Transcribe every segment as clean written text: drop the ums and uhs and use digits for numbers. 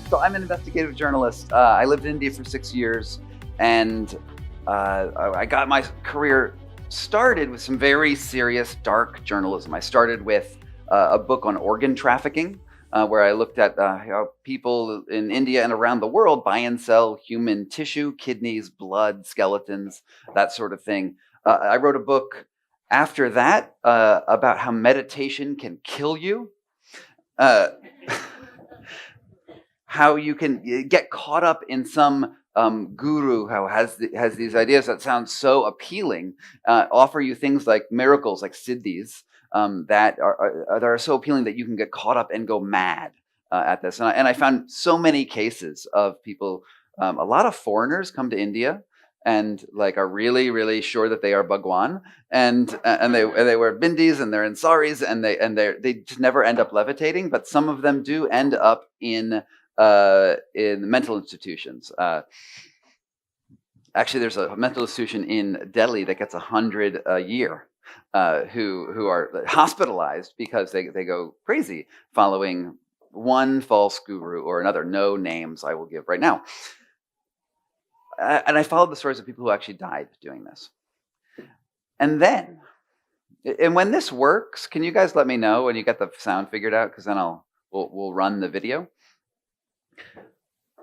So I'm an investigative journalist. I lived in India for 6 years, and I got my career started with some very serious, dark journalism. I started with a book on organ trafficking, where I looked at how people in India and around the world buy and sell human tissue, kidneys, blood, skeletons, that sort of thing. I wrote a book after that about how meditation can kill you. How you can get caught up in some guru who has these ideas that sound so appealing, offer you things like miracles, like siddhis, that are so appealing that you can get caught up and go mad at this. And I found so many cases of people. A lot of foreigners come to India and like are really, really sure that they are Bhagwan, and they wear bindis and they're in saris, and they just never end up levitating. But some of them do end up in mental institutions. Actually, there's a mental institution in Delhi that gets 100 a year, who are hospitalized because they go crazy following one false guru or another. No names I will give right now. And I followed the stories of people who actually died doing this. And when this works, can you guys let me know when you get the sound figured out? Because then we'll run the video.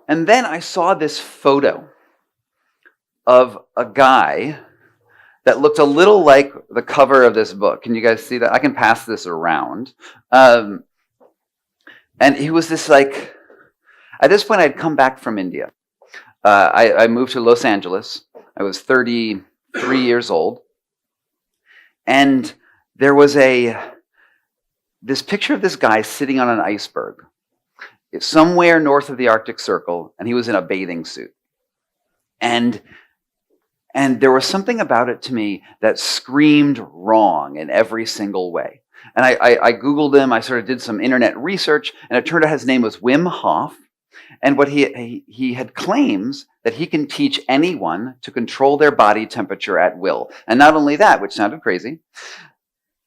And then I saw this photo of a guy that looked a little like the cover of this book. Can you guys see that? I can pass this around. And he was this like, at this point I'd come back from India. I moved to Los Angeles. I was 33 years old. And there was this picture of this guy sitting on an iceberg somewhere north of the Arctic Circle, and he was in a bathing suit. And there was something about it to me that screamed wrong in every single way. And I Googled him, I sort of did some internet research, and it turned out his name was Wim Hof. And what he had claims that he can teach anyone to control their body temperature at will. And not only that, which sounded crazy,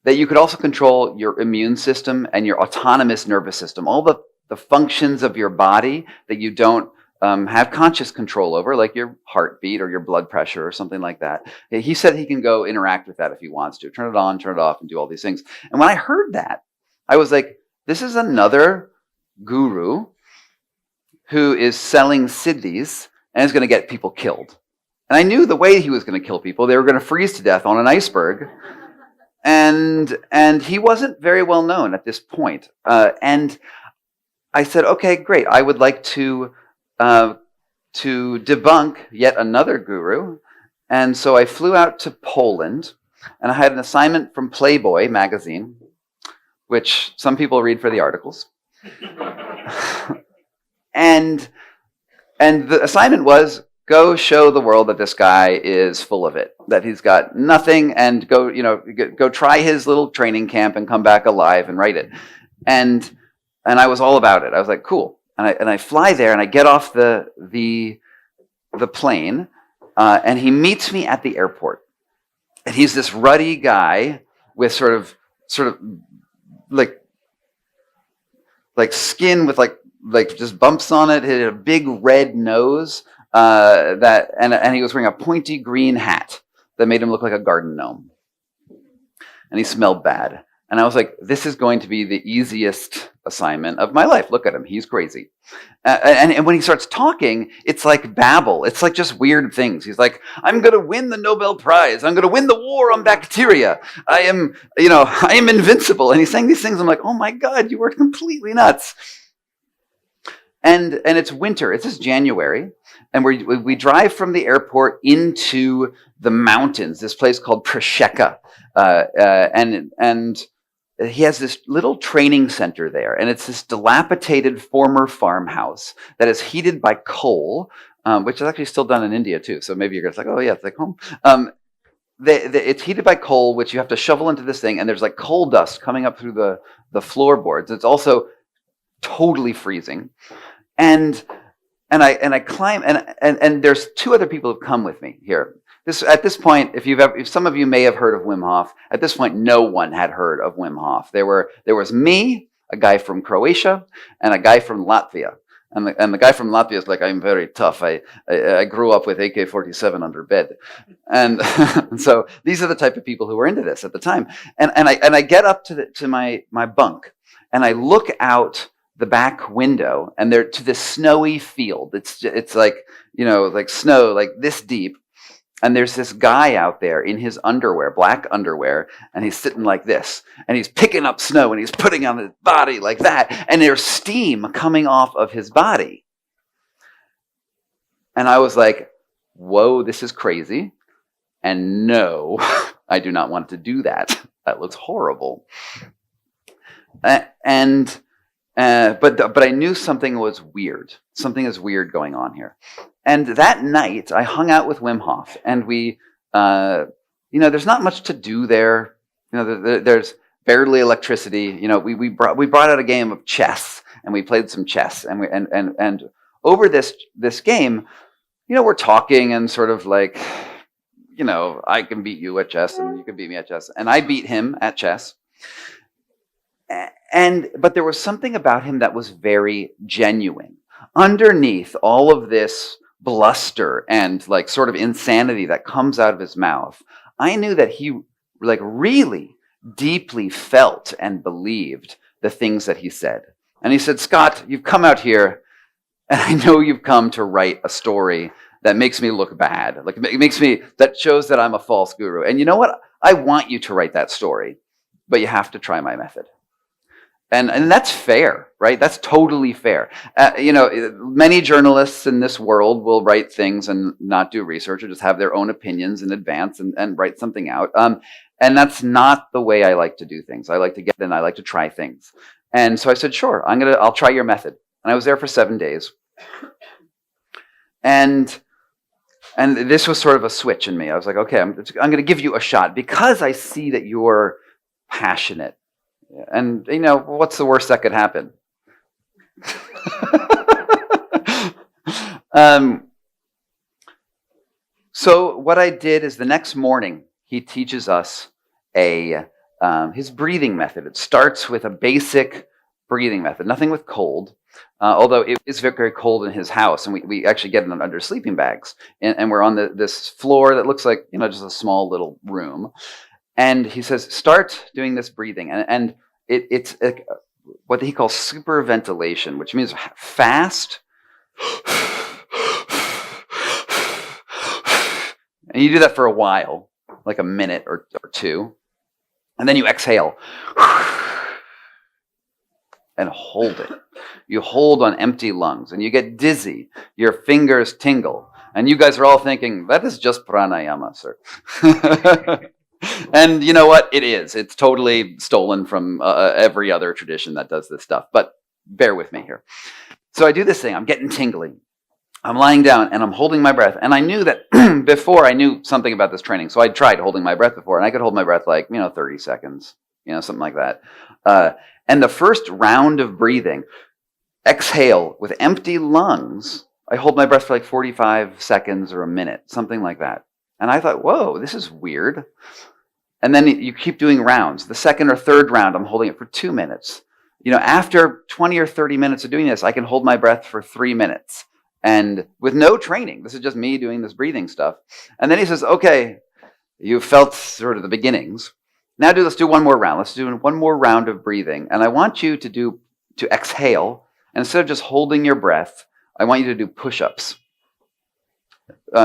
that you could also control your immune system and your autonomous nervous system, all the functions of your body that you don't have conscious control over, like your heartbeat or your blood pressure or something like that. He said he can go interact with that if he wants to, turn it on, turn it off, and do all these things. And when I heard that, I was like, this is another guru who is selling siddhis and is going to get people killed. And I knew the way he was going to kill people. They were going to freeze to death on an iceberg. And he wasn't very well known at this point. And I said, okay, great. I would like to debunk yet another guru. And so I flew out to Poland, and I had an assignment from Playboy magazine, which some people read for the articles. And the assignment was, go show the world that this guy is full of it, that he's got nothing, and go try his little training camp and come back alive and write it. And I was all about it. I was like, cool. And I fly there, and I get off the plane, and he meets me at the airport. And he's this ruddy guy with sort of like skin with like just bumps on it. He had a big red nose, and he was wearing a pointy green hat that made him look like a garden gnome. And he smelled bad. And I was like, this is going to be the easiest assignment of my life. Look at him. He's crazy. And when he starts talking, it's like babble. It's like just weird things. He's like, I'm going to win the Nobel Prize. I'm going to win the war on bacteria. I am invincible. And he's saying these things. I'm like, oh my God, you were completely nuts. And it's winter. It's just January. And we drive from the airport into the mountains, this place called Prasheka. And he has this little training center there, and it's this dilapidated former farmhouse that is heated by coal, which is actually still done in India too. So maybe you're like, oh yeah, it's like home. It's heated by coal, which you have to shovel into this thing, and there's like coal dust coming up through the floorboards. It's also totally freezing. And I climb, and there's two other people who've come with me here. At this point, if some of you may have heard of Wim Hof, at this point, no one had heard of Wim Hof. There was me, a guy from Croatia, and a guy from Latvia. And the guy from Latvia is like, I'm very tough. I grew up with AK-47 under bed, and so these are the type of people who were into this at the time. And I get up to my bunk, and I look out the back window, and they're to this snowy field. It's like, like snow, like this deep. And there's this guy out there in his underwear, black underwear, and he's sitting like this, and he's picking up snow, and he's putting on his body like that, and there's steam coming off of his body. And I was like, whoa, this is crazy. And no, I do not want to do that. That looks horrible. But I knew something was weird. Something is weird going on here. And that night, I hung out with Wim Hof, and we, there's not much to do there. There's barely electricity. We brought out a game of chess, and we played some chess, and over this game, we're talking and sort of like, I can beat you at chess, and you can beat me at chess, and I beat him at chess. But there was something about him that was very genuine. Underneath all of this bluster and like sort of insanity that comes out of his mouth, I knew that he like really deeply felt and believed the things that he said. And he said, Scott, you've come out here, and I know you've come to write a story that makes me look bad. Like that shows that I'm a false guru. And you know what? I want you to write that story, but you have to try my method. And that's fair, right? That's totally fair. Many journalists in this world will write things and not do research or just have their own opinions in advance and write something out. And that's not the way I like to do things. I like to get in, I like to try things. And so I said, sure, I'll try your method. And I was there for 7 days. And this was sort of a switch in me. I was like, okay, I'm going to give you a shot because I see that you're passionate. And, what's the worst that could happen? So what I did is the next morning, he teaches us his breathing method. It starts with a basic breathing method, nothing with cold, although it is very, very cold in his house, and we actually get it under sleeping bags. And we're on this floor that looks like, just a small little room. And he says, start doing this breathing. And it's what he calls superventilation, which means fast. And you do that for a while, like a minute or two. And then you exhale. And hold it. You hold on empty lungs, and you get dizzy. Your fingers tingle. And you guys are all thinking, that is just pranayama, sir. And you know what? It is. It's totally stolen from every other tradition that does this stuff. But bear with me here. So I do this thing. I'm getting tingly. I'm lying down, and I'm holding my breath. And I knew that before I knew something about this training. So I tried holding my breath before, and I could hold my breath like, 30 seconds, something like that. And the first round of breathing, exhale with empty lungs, I hold my breath for like 45 seconds or a minute, something like that. And I thought, whoa, this is weird. And then you keep doing rounds. The second or third round, I'm holding it for 2 minutes. After 20 or 30 minutes of doing this, I can hold my breath for 3 minutes. And with no training, this is just me doing this breathing stuff. And then he says, okay, you felt sort of the beginnings. Now let's do one more round. Let's do one more round of breathing. And I want you to exhale. And instead of just holding your breath, I want you to do push-ups.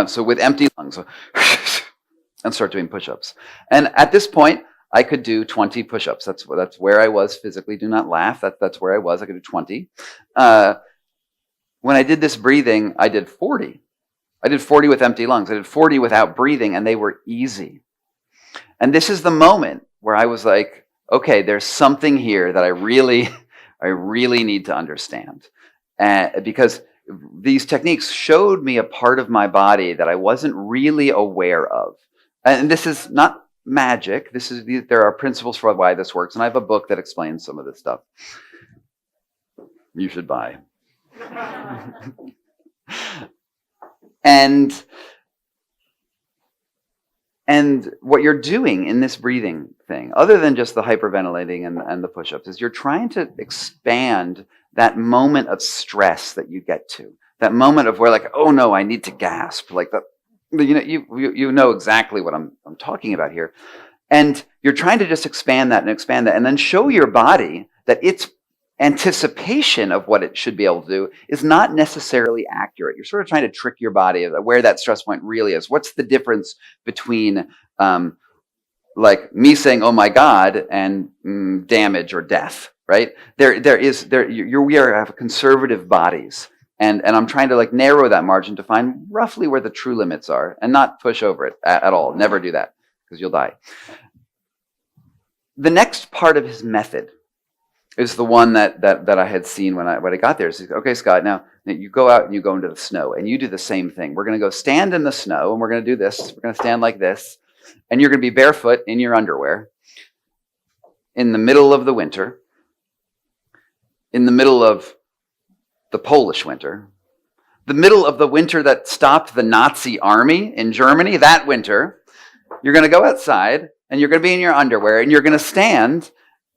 So with empty lungs. And start doing push-ups. And at this point, I could do 20 push-ups. That's where I was physically. Do not laugh. That's where I was. I could do 20. When I did this breathing, I did 40. I did 40 with empty lungs. I did 40 without breathing, and they were easy. And this is the moment where I was like, okay, there's something here that I really need to understand. Because these techniques showed me a part of my body that I wasn't really aware of. And this is not magic. There are principles for why this works. And I have a book that explains some of this stuff. You should buy. and what you're doing in this breathing thing, other than just the hyperventilating and the push-ups, is you're trying to expand that moment of stress that you get to. That moment of where, like, oh no, I need to gasp. Like that, you know exactly what I'm talking about here. And you're trying to just expand that, and then show your body that its anticipation of what it should be able to do is not necessarily accurate. You're sort of trying to trick your body of where that stress point really is. What's the difference between like me saying, "Oh my God," and damage or death? Right? We have conservative bodies. And I'm trying to like narrow that margin to find roughly where the true limits are and not push over it at all. Never do that because you'll die. The next part of his method is the one that I had seen when I got there. So, okay, Scott, now you go out and you go into the snow and you do the same thing. We're going to go stand in the snow and we're going to do this. We're going to stand like this. And you're going to be barefoot in your underwear in the middle of the winter, in the middle of the Polish winter, the middle of the winter that stopped the Nazi army in Germany, that winter. You're going to go outside and you're going to be in your underwear and you're going to stand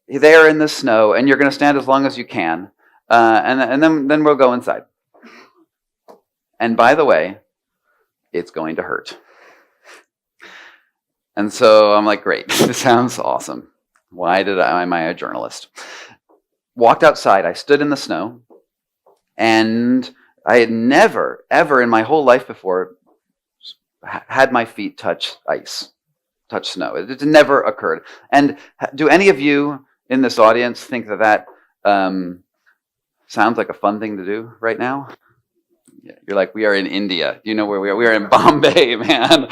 there in the snow and you're going to stand as long as you can. And then we'll go inside. And by the way, it's going to hurt. And so I'm like, great, this sounds awesome. Why am I a journalist? Walked outside, I stood in the snow, and I had never, ever in my whole life before had my feet touch ice, touch snow. It never occurred. And do any of you in this audience think that sounds like a fun thing to do right now? Yeah, you're like, we are in India. You know where we are? We are in Bombay, man.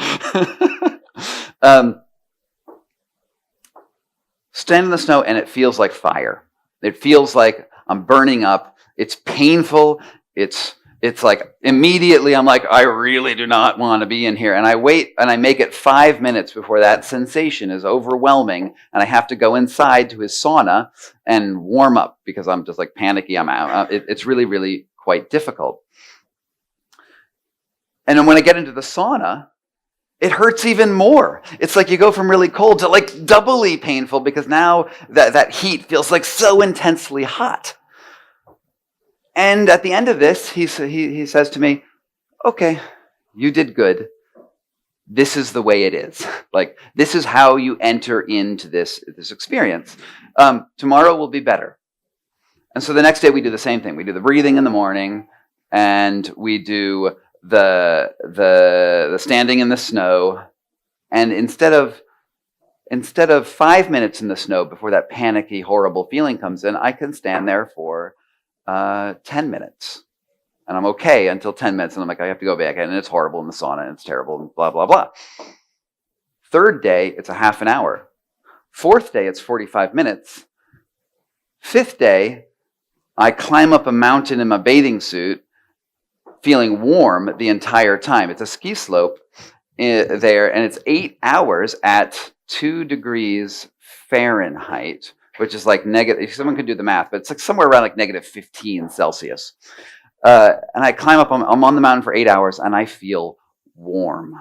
Stand in the snow and it feels like fire. It feels like I'm burning up. It's painful. It's like immediately I'm like, I really do not want to be in here. And I wait and I make it 5 minutes before that sensation is overwhelming. And I have to go inside to his sauna and warm up because I'm just like panicky. I'm out. It's really, really quite difficult. And then when I get into the sauna, it hurts even more. It's like you go from really cold to like doubly painful because now that heat feels like so intensely hot. And at the end of this, he says to me, okay, you did good. This is the way it is. Like, this is how you enter into this experience. Tomorrow will be better. And so the next day we do the same thing. We do the breathing in the morning and we do the standing in the snow. And instead of 5 minutes in the snow before that panicky, horrible feeling comes in, I can stand there for 10 minutes. And I'm okay until 10 minutes. And I'm like, I have to go back. And it's horrible in the sauna. And it's terrible. And blah, blah, blah. Third day, it's a half an hour. Fourth day, it's 45 minutes. Fifth day, I climb up a mountain in my bathing suit, feeling warm the entire time. It's a ski slope there. And it's 8 hours at 2 degrees Fahrenheit, which is like negative, someone could do the math, but it's like somewhere around like negative 15 Celsius. And I climb up, I'm on the mountain for 8 hours and I feel warm.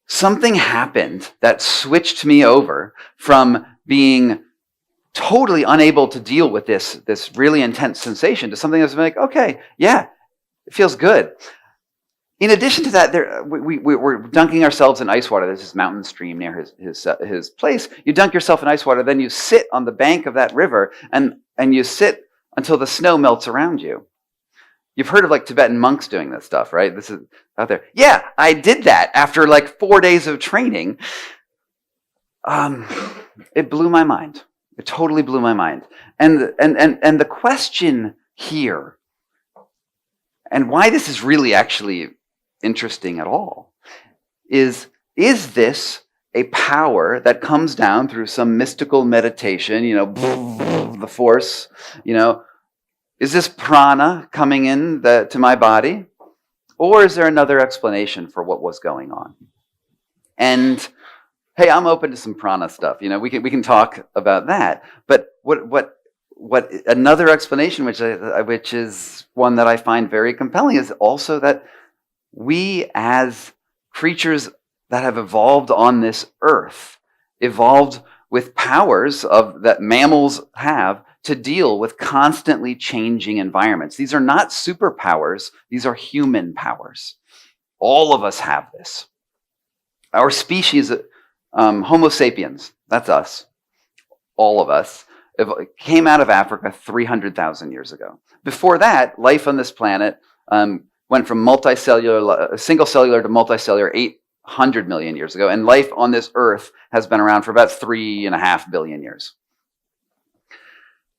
Something happened that switched me over from being totally unable to deal with this really intense sensation to something that's like, okay, yeah, it feels good. In addition to that, we're dunking ourselves in ice water. There's this mountain stream near his place. You dunk yourself in ice water, then you sit on the bank of that river, and you sit until the snow melts around you. You've heard of like Tibetan monks doing this stuff, right? This is out there. Yeah, I did that after like 4 days of training. It blew my mind. It totally blew my mind. And the question here, and why this is really actually interesting at all, is this a power that comes down through some mystical meditation, the force, is this prana coming in to my body? Or is there another explanation for what was going on? And hey, I'm open to some prana stuff. We can talk about that. But what what another explanation, which is one that I find very compelling, is also that we as creatures that have evolved on this earth, evolved with powers that mammals have to deal with constantly changing environments. These are not superpowers, these are human powers. All of us have this. Our species, Homo sapiens, that's us, all of us, came out of Africa 300,000 years ago. Before that, life on this planet went from single cellular to multicellular 800 million years ago, and life on this earth has been around for about 3.5 billion years.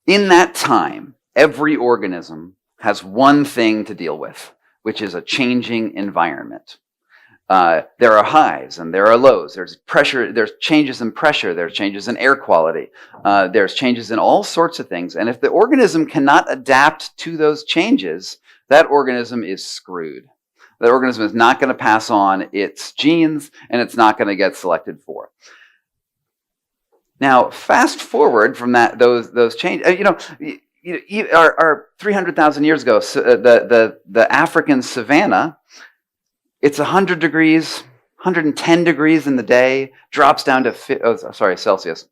In that time, every organism has one thing to deal with, which is a changing environment. There are highs and there are lows. There's pressure, there's changes in pressure, there's changes in air quality, there's changes in all sorts of things. And if the organism cannot adapt to those changes, that organism is screwed. That organism is not going to pass on its genes, and it's not going to get selected for. Now, fast forward from those changes. Our 300,000 years ago, the African savanna, it's 100 degrees, 110 degrees in the day, drops down to Celsius.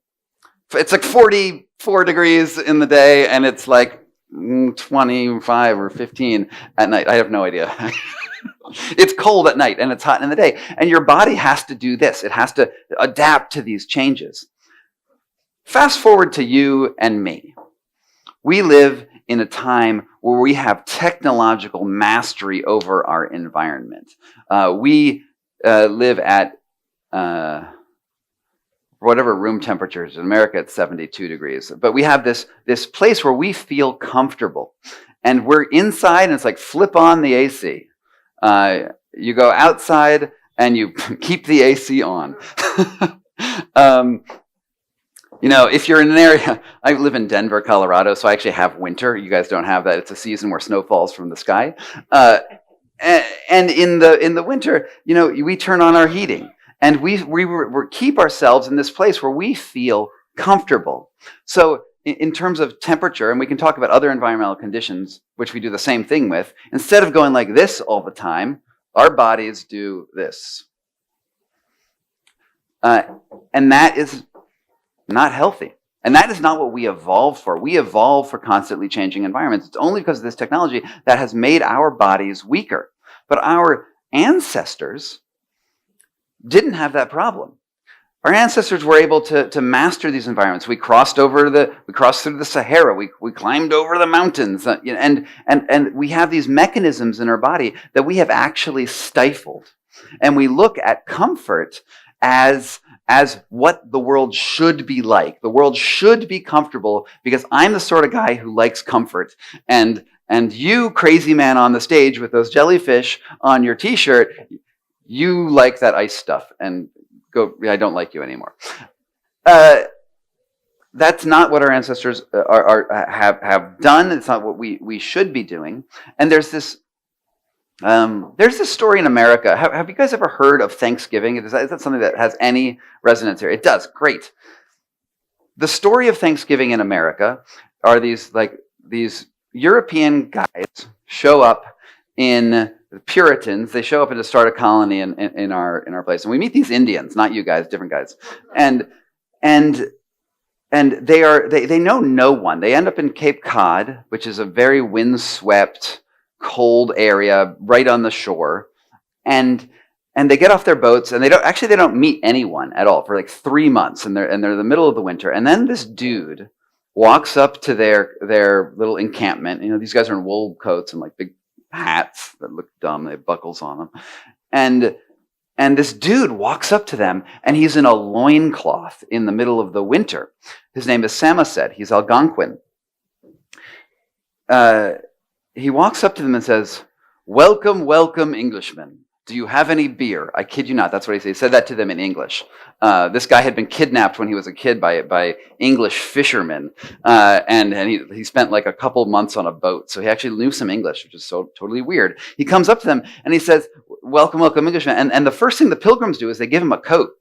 It's like 44 degrees in the day, and it's like 25 or 15 at night. I have no idea. It's cold at night and it's hot in the day. And your body has to do this. It has to adapt to these changes. Fast forward to you and me. We live in a time where we have technological mastery over our environment. We live at whatever room temperature is. In America, it's 72 degrees. But we have this place where we feel comfortable. And we're inside, and it's like flip on the AC. You go outside, and you keep the AC on. If you're in an area, I live in Denver, Colorado, so I actually have winter. You guys don't have that. It's a season where snow falls from the sky. And in the winter, we turn on our heating, and we keep ourselves in this place where we feel comfortable. So in terms of temperature, and we can talk about other environmental conditions, which we do the same thing with, instead of going like this all the time, our bodies do this. And that is not healthy. And that is not what we evolved for. We evolved for constantly changing environments. It's only because of this technology that has made our bodies weaker. But our ancestors didn't have that problem. Our ancestors were able to master these environments. We crossed through the Sahara. We climbed over the mountains, and we have these mechanisms in our body that we have actually stifled. And we look at comfort as what the world should be like. The world should be comfortable because I'm the sort of guy who likes comfort. And you, crazy man on the stage with those jellyfish on your T-shirt, you like that ice stuff and I don't like you anymore. That's not what our ancestors have done. It's not what we should be doing. And there's this story in America. Have you guys ever heard of Thanksgiving? Is that something that has any resonance here? It does. Great. The story of Thanksgiving in America are these European guys show up in Puritans. They show up to start a colony in our place, and we meet these Indians, not you guys, different guys, and they know no one. They end up in Cape Cod, which is a very windswept, cold area right on the shore, and they get off their boats, and they don't meet anyone at all for like 3 months, and they're in the middle of the winter, and then this dude walks up to their little encampment. These guys are in wool coats and like big hats that look dumb. They have buckles on them, and this dude walks up to them, and he's in a loincloth in the middle of the winter. His name is Samoset. He's Algonquin. He walks up to them and says, "Welcome, welcome, Englishmen. Do you have any beer?" I kid you not, that's what he said. He said that to them in English. This guy had been kidnapped when he was a kid by English fishermen, and he spent like a couple months on a boat, so he actually knew some English, which is so totally weird. He comes up to them and he says, "Welcome, welcome, Englishmen." And the first thing the pilgrims do is they give him a coat.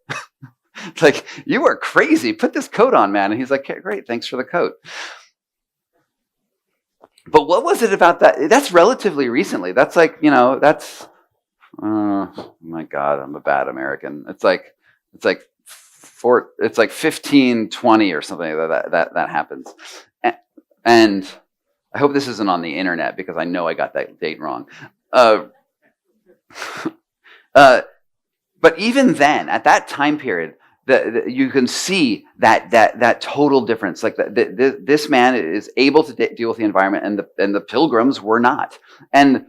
It's like, "You are crazy. Put this coat on, man." And he's like, "Great, thanks for the coat." But what was it about that? That's relatively recently. That's like, that's, oh my God, I'm a bad American. It's like 1520 or something that happens. And I hope this isn't on the internet because I know I got that date wrong. But even then, at that time period, you can see that total difference. Like this man is able to deal with the environment, and the pilgrims were not. And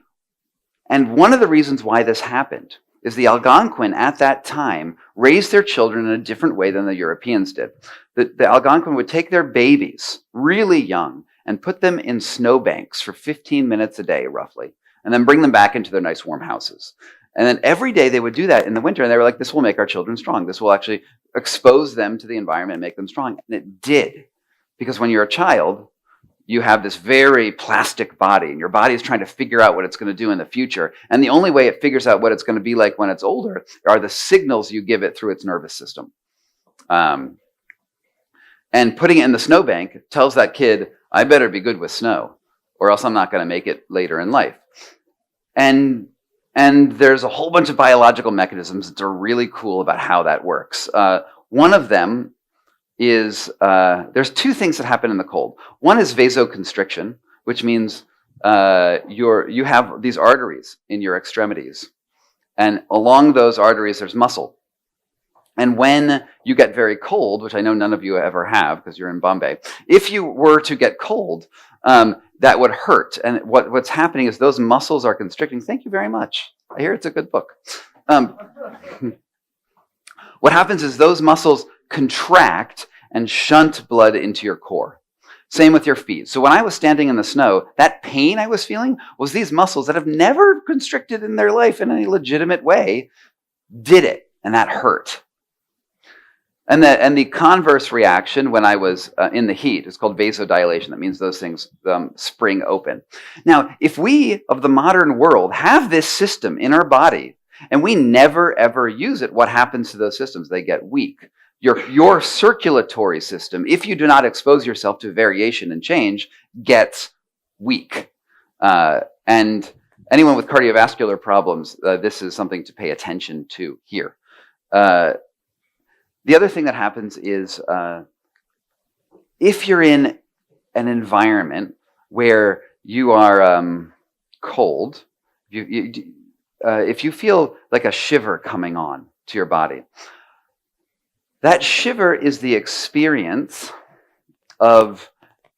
one of the reasons why this happened is the Algonquin at that time raised their children in a different way than the Europeans did. The Algonquin would take their babies really young and put them in snowbanks for 15 minutes a day, roughly, and then bring them back into their nice warm houses. And then every day they would do that in the winter, and they were like, this will make our children strong. This will actually expose them to the environment and make them strong. And it did. Because when you're a child, you have this very plastic body, and your body is trying to figure out what it's going to do in the future. And the only way it figures out what it's going to be like when it's older are the signals you give it through its nervous system. And putting it in the snowbank tells that kid, I better be good with snow, or else I'm not going to make it later in life. And there's a whole bunch of biological mechanisms that are really cool about how that works. One of them is, there's two things that happen in the cold. One is vasoconstriction, which means you have these arteries in your extremities. And along those arteries, there's muscle. And when you get very cold, which I know none of you ever have because you're in Bombay, if you were to get cold, that would hurt. And what's happening is those muscles are constricting. Thank you very much. I hear it's a good book. What happens is those muscles contract and shunt blood into your core. Same with your feet. So when I was standing in the snow, that pain I was feeling was these muscles that have never constricted in their life in any legitimate way did it, and that hurt. And the converse reaction when I was in the heat is called vasodilation. That means those things spring open. Now, if we of the modern world have this system in our body and we never ever use it, what happens to those systems? They get weak. Your circulatory system, if you do not expose yourself to variation and change, gets weak. And anyone with cardiovascular problems, this is something to pay attention to here. The other thing that happens is if you're in an environment where you are cold, if you feel like a shiver coming on to your body, that shiver is the experience of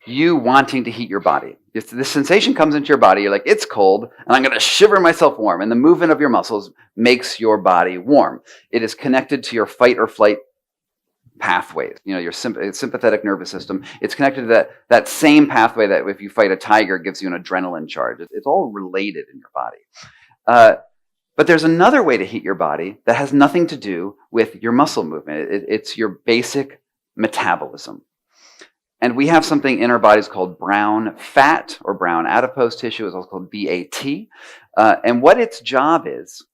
you wanting to heat your body. If the sensation comes into your body, you're like, it's cold, and I'm going to shiver myself warm. And the movement of your muscles makes your body warm. It is connected to your fight or flight pathways, your sympathetic nervous system. It's connected to that same pathway that if you fight a tiger gives you an adrenaline charge. It's all related in your body. But there's another way to heat your body that has nothing to do with your muscle movement. It's your basic metabolism. And we have something in our bodies called brown fat or brown adipose tissue. It's also called BAT. And what its job is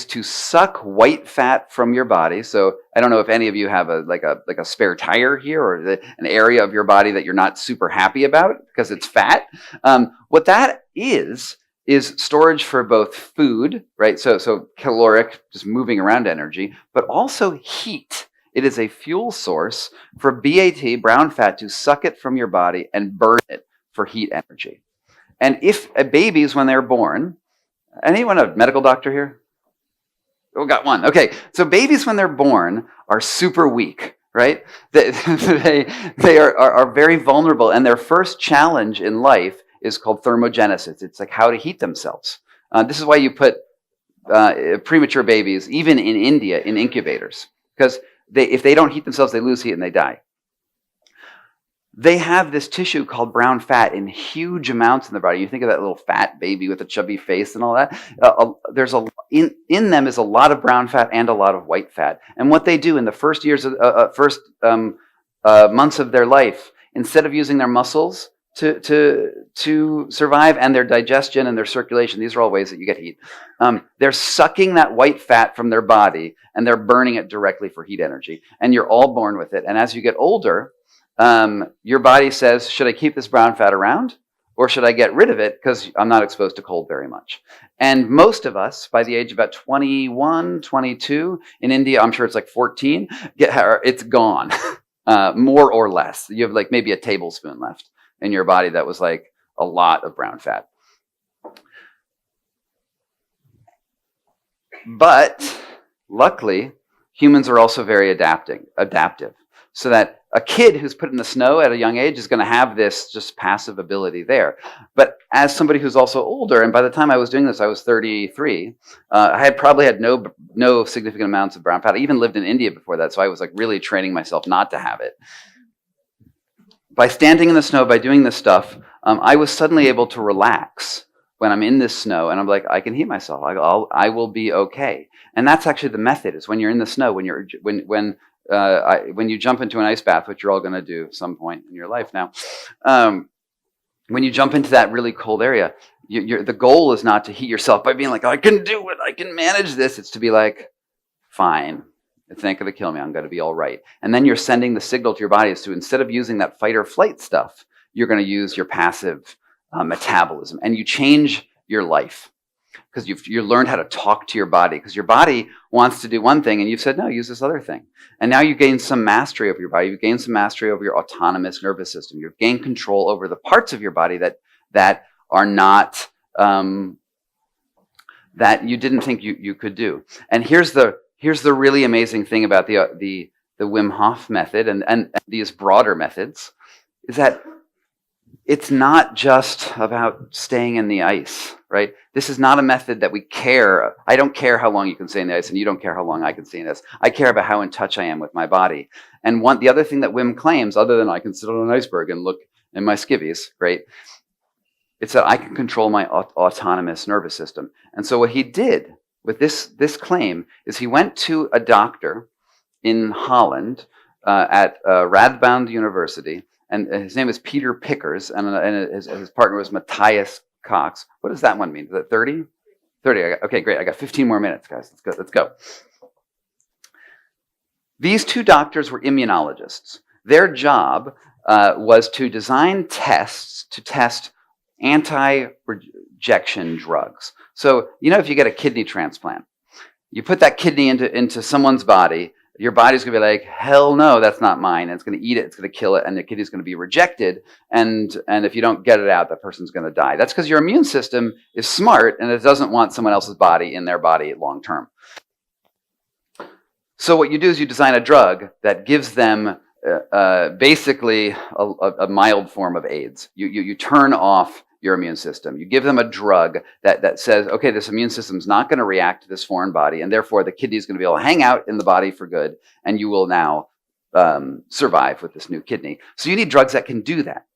to suck white fat from your body. So I don't know if any of you have a spare tire here or an area of your body that you're not super happy about because it's fat. What that is storage for both food, right? So caloric, just moving around energy, but also heat. It is a fuel source for BAT, brown fat, to suck it from your body and burn it for heat energy. And if babies, when they're born, anyone a medical doctor here? Oh, got one. Okay, so babies when they're born are super weak, right? They are very vulnerable, and their first challenge in life is called thermogenesis. It's like how to heat themselves. This is why you put premature babies, even in India, in incubators, because if they don't heat themselves, they lose heat and they die. They have this tissue called brown fat in huge amounts in their body. You think of that little fat baby with a chubby face and all that. In them is a lot of brown fat and a lot of white fat. And what they do in the first months of their life, instead of using their muscles to survive and their digestion and their circulation, these are all ways that you get heat. They're sucking that white fat from their body and they're burning it directly for heat energy. And you're all born with it. And as you get older, your body says, should I keep this brown fat around or should I get rid of it because I'm not exposed to cold very much? And most of us, by the age of about 21, 22, in India, I'm sure it's like 14, it's gone, more or less. You have like maybe a tablespoon left in your body that was like a lot of brown fat. But luckily, humans are also very adaptive, so that a kid who's put in the snow at a young age is going to have this just passive ability there. But as somebody who's also older, and by the time I was doing this, I was 33, I had probably had no significant amounts of brown fat. I even lived in India before that, so I was like really training myself not to have it. By standing in the snow, by doing this stuff, I was suddenly able to relax when I'm in this snow, and I'm like, I can heat myself. I will be okay. And that's actually the method. Is when you're in the snow, when you jump into an ice bath, which you're all going to do at some point in your life now. When you jump into that really cold area, the goal is not to heat yourself by being like, oh, I can do it, I can manage this. It's to be like, fine, it's not going to kill me. I'm going to be all right. And then you're sending the signal to your body is to, instead of using that fight or flight stuff, you're going to use your passive metabolism, and you change your life because you learned how to talk to your body, because your body wants to do one thing and you've said, no, use this other thing. And now you gain some mastery over your body. You've gained some mastery over your autonomous nervous system. You've gained control over the parts of your body that are not, that you didn't think you could do. And here's the really amazing thing about the Wim Hof method and these broader methods is that it's not just about staying in the ice, right? This is not a method that we care. I don't care how long you can stay in the ice, and you don't care how long I can stay in this. I care about how in touch I am with my body. And the other thing that Wim claims, other than I can sit on an iceberg and look in my skivvies, right? It's that I can control my autonomous nervous system. And so what he did with this claim is he went to a doctor in Holland at Radboud University, and his name is Peter Pickers, and his partner was Matthias Cox. What does that one mean? Is it 30? 30. Okay, great. I got 15 more minutes, guys. Let's go. These two doctors were immunologists. Their job was to design tests to test anti-rejection drugs. So, if you get a kidney transplant, you put that kidney into someone's body, your body's going to be like, hell no, that's not mine. And it's going to eat it, it's going to kill it, and the kidney's going to be rejected. And if you don't get it out, that person's going to die. That's because your immune system is smart, and it doesn't want someone else's body in their body long term. So what you do is you design a drug that gives them basically a mild form of AIDS. You turn off your immune system. You give them a drug that says, okay, this immune system's not going to react to this foreign body, and therefore the kidney is going to be able to hang out in the body for good, and you will now survive with this new kidney. So you need drugs that can do that.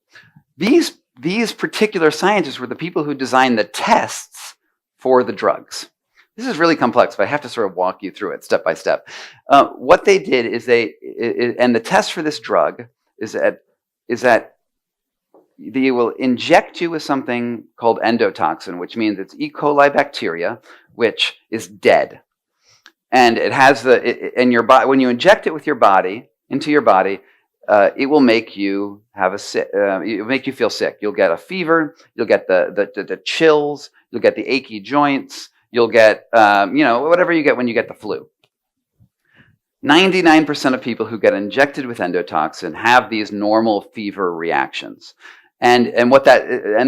These particular scientists were the people who designed the tests for the drugs. This is really complex, but I have to sort of walk you through it step by step. What they did is and the test for this drug is that they will inject you with something called endotoxin, which means it's E. coli bacteria, which is dead. And it has in your body, when you inject it with your body, into your body, it will make you it'll make you feel sick. You'll get a fever, you'll get the chills, you'll get the achy joints, you'll get, whatever you get when you get the flu. 99% of people who get injected with endotoxin have these normal fever reactions. And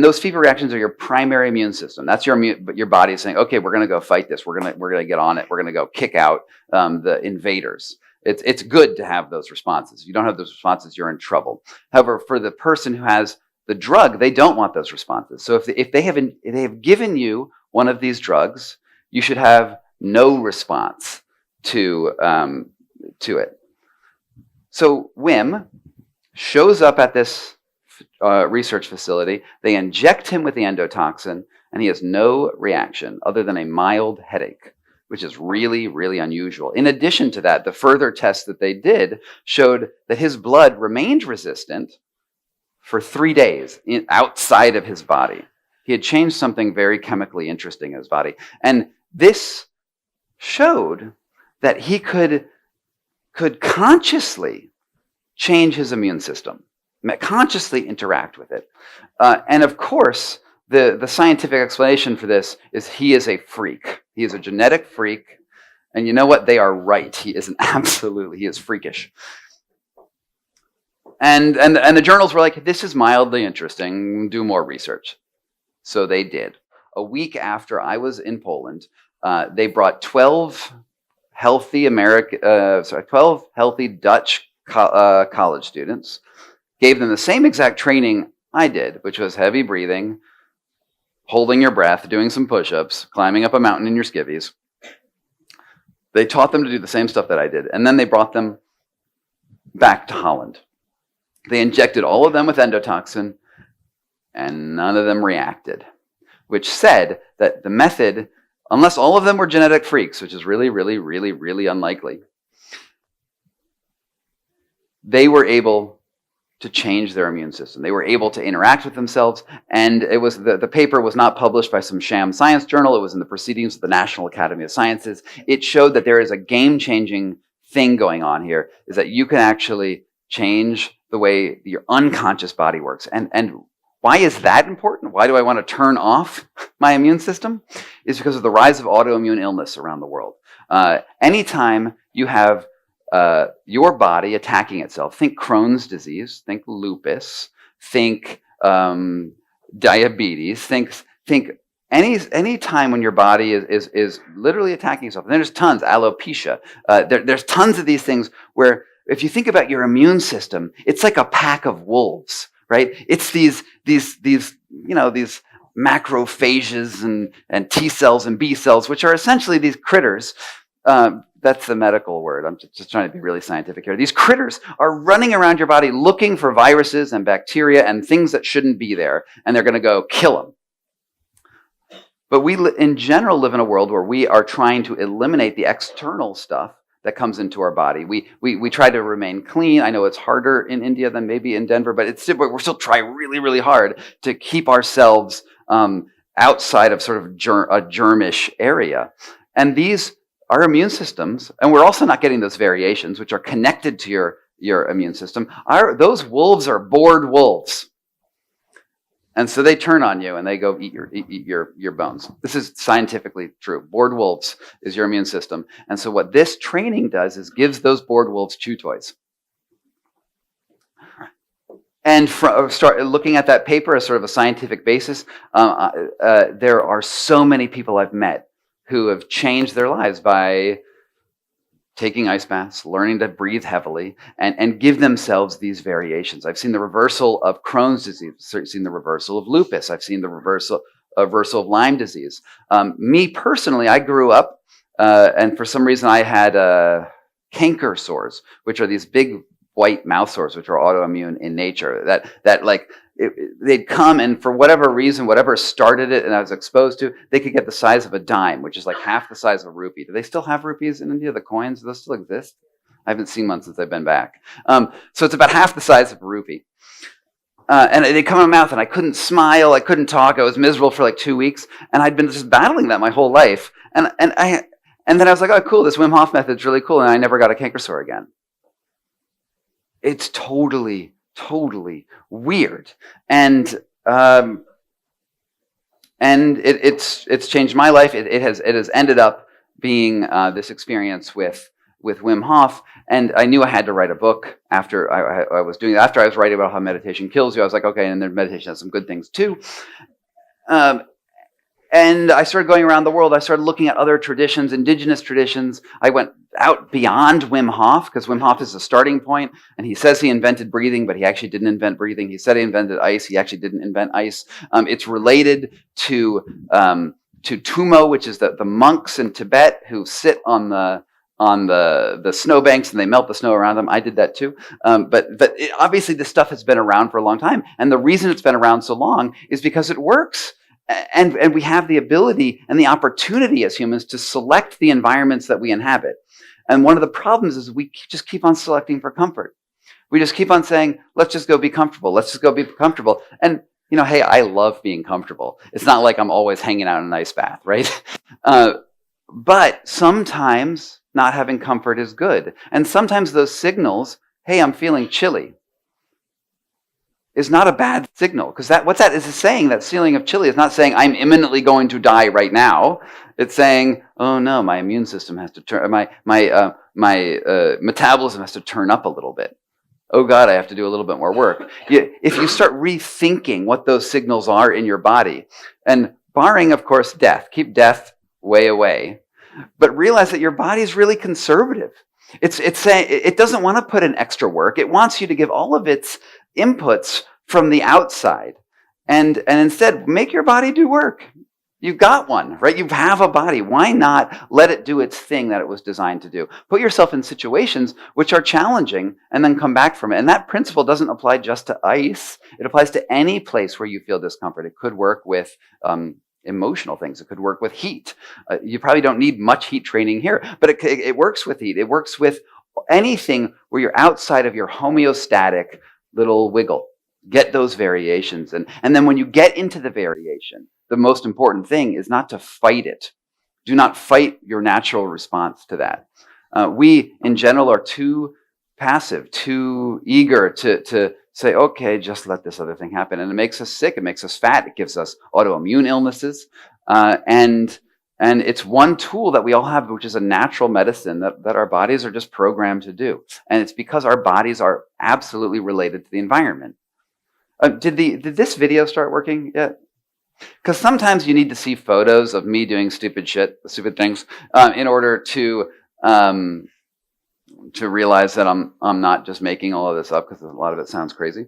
those fever reactions are your primary immune system. That's your body saying, okay, we're going to go fight this. We're going to get on it. We're going to go kick out the invaders. It's good to have those responses. If you don't have those responses, you're in trouble. However, for the person who has the drug, they don't want those responses. So if they have given you one of these drugs, you should have no response to it. So Wim shows up at this research facility. They inject him with the endotoxin, and he has no reaction other than a mild headache, which is really, really unusual. In addition to that, the further tests that they did showed that his blood remained resistant for 3 days outside of his body. He had changed something very chemically interesting in his body. And this showed that he could consciously change his immune system. consciously interact with it. And of course, the scientific explanation for this is he is a freak. He is a genetic freak. And you know what? They are right. He is he is freakish. And the journals were like, this is mildly interesting. Do more research. So they did. A week after I was in Poland, they brought 12 healthy 12 healthy Dutch college students, gave them the same exact training I did, which was heavy breathing, holding your breath, doing some push-ups, climbing up a mountain in your skivvies. They taught them to do the same stuff that I did, and then they brought them back to Holland. They injected all of them with endotoxin, and none of them reacted, which said that the method, unless all of them were genetic freaks, which is really, really, really, really unlikely, they were able to change their immune system. They were able to interact with themselves, and it was the paper was not published by some sham science journal. It was in the Proceedings of the National Academy of Sciences. It showed that there is a game-changing thing going on here, is that you can actually change the way your unconscious body works. And why is that important? Why do I want to turn off my immune system? Is because of the rise of autoimmune illness around the world. Anytime you have your body attacking itself, think Crohn's disease, think lupus, think diabetes, think any time when your body is literally attacking itself. And there's tons, alopecia. There's tons of these things where if you think about your immune system, it's like a pack of wolves, right? It's these macrophages and T cells and B cells, which are essentially these critters. That's the medical word. I'm just trying to be really scientific here. These critters are running around your body looking for viruses and bacteria and things that shouldn't be there, and they're going to go kill them. But we, in general, live in a world where we are trying to eliminate the external stuff that comes into our body. We try to remain clean. I know it's harder in India than maybe in Denver, but we're still trying really, really hard to keep ourselves outside of sort of a germish area. And our immune systems, and we're also not getting those variations, which are connected to your immune system. Those wolves are bored wolves. And so they turn on you and they go eat your bones. This is scientifically true. Bored wolves is your immune system. And so what this training does is gives those bored wolves chew toys. And start looking at that paper as sort of a scientific basis, there are so many people I've met who have changed their lives by taking ice baths, learning to breathe heavily, and give themselves these variations. I've seen the reversal of Crohn's disease. I've seen the reversal of lupus. I've seen the reversal of Lyme disease. Me personally, I grew up, and for some reason I had canker sores, which are these big white mouth sores, which are autoimmune in nature. They'd come, and for whatever reason, whatever started it and I was exposed to, they could get the size of a dime, which is like half the size of a rupee. Do they still have rupees in India, the coins? Do those still exist? I haven't seen one since I've been back. So it's about half the size of a rupee. And they'd come in my mouth, and I couldn't smile, I couldn't talk, I was miserable for like 2 weeks, and I'd been just battling that my whole life. And then I was like, oh, cool, this Wim Hof method's really cool, and I never got a canker sore again. It's totally weird, and it's changed my life. It has ended up being this experience with Wim Hof, and I knew I had to write a book after I was doing it. After I was writing about how meditation kills you, I was like, okay, and then meditation has some good things too. And I started going around the world. I started looking at other traditions, indigenous traditions. I went out beyond Wim Hof, because Wim Hof is the starting point, and he says he invented breathing, but he actually didn't invent breathing. He said he invented ice. He actually didn't invent ice. It's related to Tumo, which is the monks in Tibet who sit on the snowbanks and they melt the snow around them. I did that too. But obviously this stuff has been around for a long time. And the reason it's been around so long is because it works. And we have the ability and the opportunity as humans to select the environments that we inhabit. And one of the problems is we just keep on selecting for comfort. We just keep on saying, let's just go be comfortable. Let's just go be comfortable. And, hey, I love being comfortable. It's not like I'm always hanging out in an ice bath, right? But sometimes not having comfort is good. And sometimes those signals, hey, I'm feeling chilly. is not a bad signal, because what's that is saying, that feeling of chilly is not saying I'm imminently going to die right now. It's saying, oh no, my immune system has to turn, my metabolism has to turn up a little bit. Oh God, I have to do a little bit more work. If you start rethinking what those signals are in your body, and barring, of course, death, keep death way away, but realize that your body is really conservative. It's saying it doesn't want to put in extra work. It wants you to give all of its inputs from the outside, and instead make your body do work. You've got one, right? You have a body. Why not let it do its thing that it was designed to do? Put yourself in situations which are challenging and then come back from it. And that principle doesn't apply just to ice. It applies to any place where you feel discomfort. It could work with emotional things. It could work with heat. You probably don't need much heat training here, but it works with heat. It works with anything where you're outside of your homeostatic little wiggle. Get those variations. And then when you get into the variation, the most important thing is not to fight it. Do not fight your natural response to that. We, in general, are too passive, too eager to say, okay, just let this other thing happen. And it makes us sick. It makes us fat. It gives us autoimmune illnesses. And it's one tool that we all have, which is a natural medicine that our bodies are just programmed to do. And it's because our bodies are absolutely related to the environment. Did this video start working yet? Because sometimes you need to see photos of me doing stupid things, in order to realize that I'm not just making all of this up, because a lot of it sounds crazy.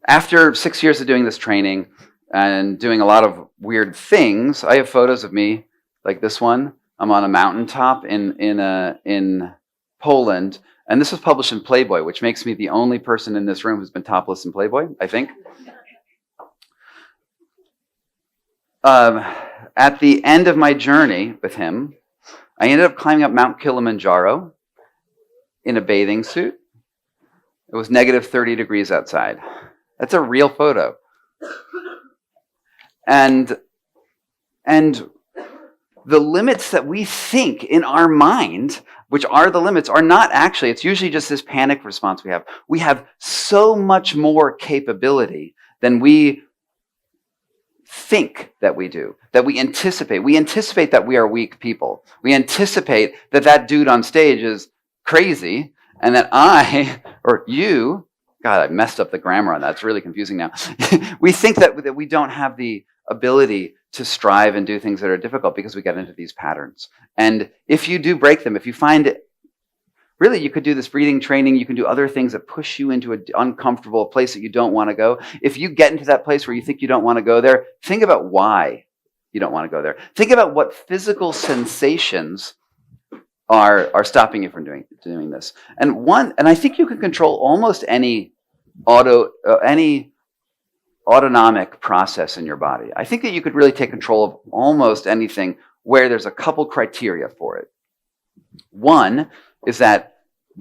After 6 years of doing this training and doing a lot of weird things, I have photos of me like this one. I'm on a mountaintop in Poland. And this was published in Playboy, which makes me the only person in this room who's been topless in Playboy, I think. At the end of my journey with him, I ended up climbing up Mount Kilimanjaro in a bathing suit. It was negative 30 degrees outside. That's a real photo. And the limits that we think in our mind, which are the limits, are not actually, it's usually just this panic response we have. We have so much more capability than we think that we do, that we anticipate. We anticipate that we are weak people. We anticipate that dude on stage is crazy, and that I, or you, God, I messed up the grammar on that. It's really confusing now. We think that we don't have the ability to strive and do things that are difficult because we get into these patterns. And if you do break them, if you find it, really, you could do this breathing training, you can do other things that push you into an uncomfortable place that you don't want to go. If you get into that place where you think you don't want to go there, think about why you don't want to go there. Think about what physical sensations are stopping you from doing this. And I think you can control almost any autonomic process in your body. I think that you could really take control of almost anything where there's a couple criteria for it. One is that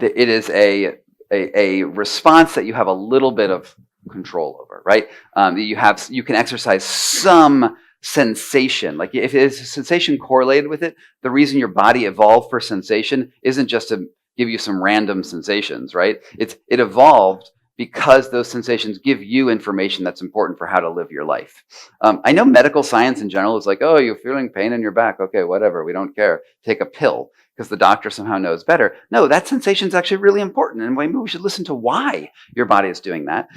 it is a response that you have a little bit of control over, right? You can exercise some sensation. Like if there's a sensation correlated with it, the reason your body evolved for sensation isn't just to give you some random sensations, right? It evolved because those sensations give you information that's important for how to live your life. I know medical science in general is like, oh, you're feeling pain in your back. Okay, whatever, we don't care. Take a pill because the doctor somehow knows better. No, that sensation is actually really important, and maybe we should listen to why your body is doing that.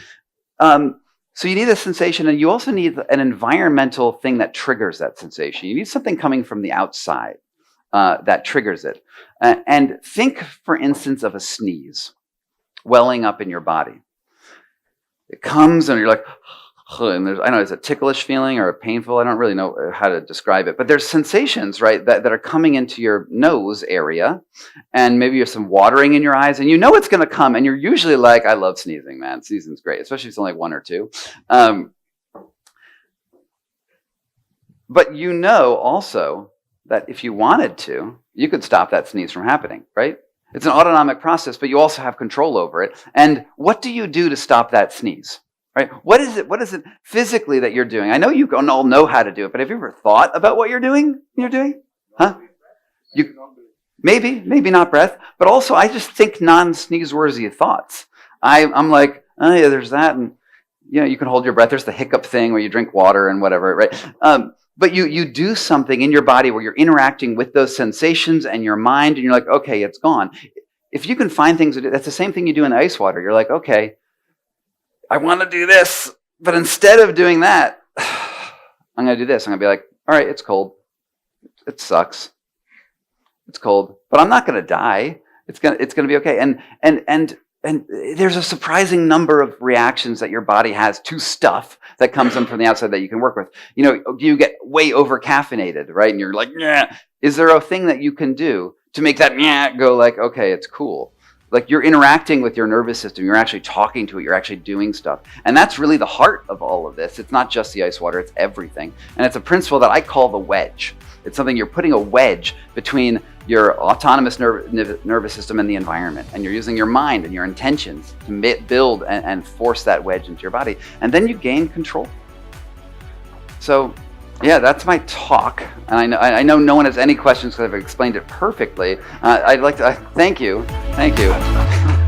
So you need a sensation, and you also need an environmental thing that triggers that sensation. You need something coming from the outside that triggers it. And think, for instance, of a sneeze welling up in your body. It comes and you're like, and I don't know, is it a ticklish feeling or a painful? I don't really know how to describe it. But there's sensations, right, that are coming into your nose area, and maybe there's some watering in your eyes, and you know it's going to come, and you're usually like, I love sneezing, man. Sneezing's great, especially if it's only one or two. But you know also that if you wanted to, you could stop that sneeze from happening, right? It's an autonomic process, but you also have control over it. And what do you do to stop that sneeze? Right? What is it physically that you're doing? I know you all know how to do it, but have you ever thought about what you're doing? Huh? Maybe not breath, but also I just think non-sneeze-worthy thoughts. I'm like, Oh yeah, there's that, and you can hold your breath. There's the hiccup thing where you drink water and whatever, right? But you do something in your body where you're interacting with those sensations and your mind, and you're like, okay, it's gone. If you can find things to do, that's the same thing you do in the ice water. You're like, okay, I want to do this, but instead of doing that, I'm going to do this. I'm going to be like, all right, it's cold. It sucks. It's cold, but I'm not going to die. It's going to be okay. And there's a surprising number of reactions that your body has to stuff that comes in from the outside that you can work with. You get way over caffeinated, right? And you're like, yeah. Is there a thing that you can do to make that go like, okay, it's cool? Like you're interacting with your nervous system. You're actually talking to it. You're actually doing stuff. And that's really the heart of all of this. It's not just the ice water. It's everything. And it's a principle that I call the wedge. It's something you're putting a wedge between your autonomous nervous system and the environment. And you're using your mind and your intentions to build and force that wedge into your body. And then you gain control. So yeah, that's my talk. And I know no one has any questions because I've explained it perfectly. I'd like to thank you. Thank you.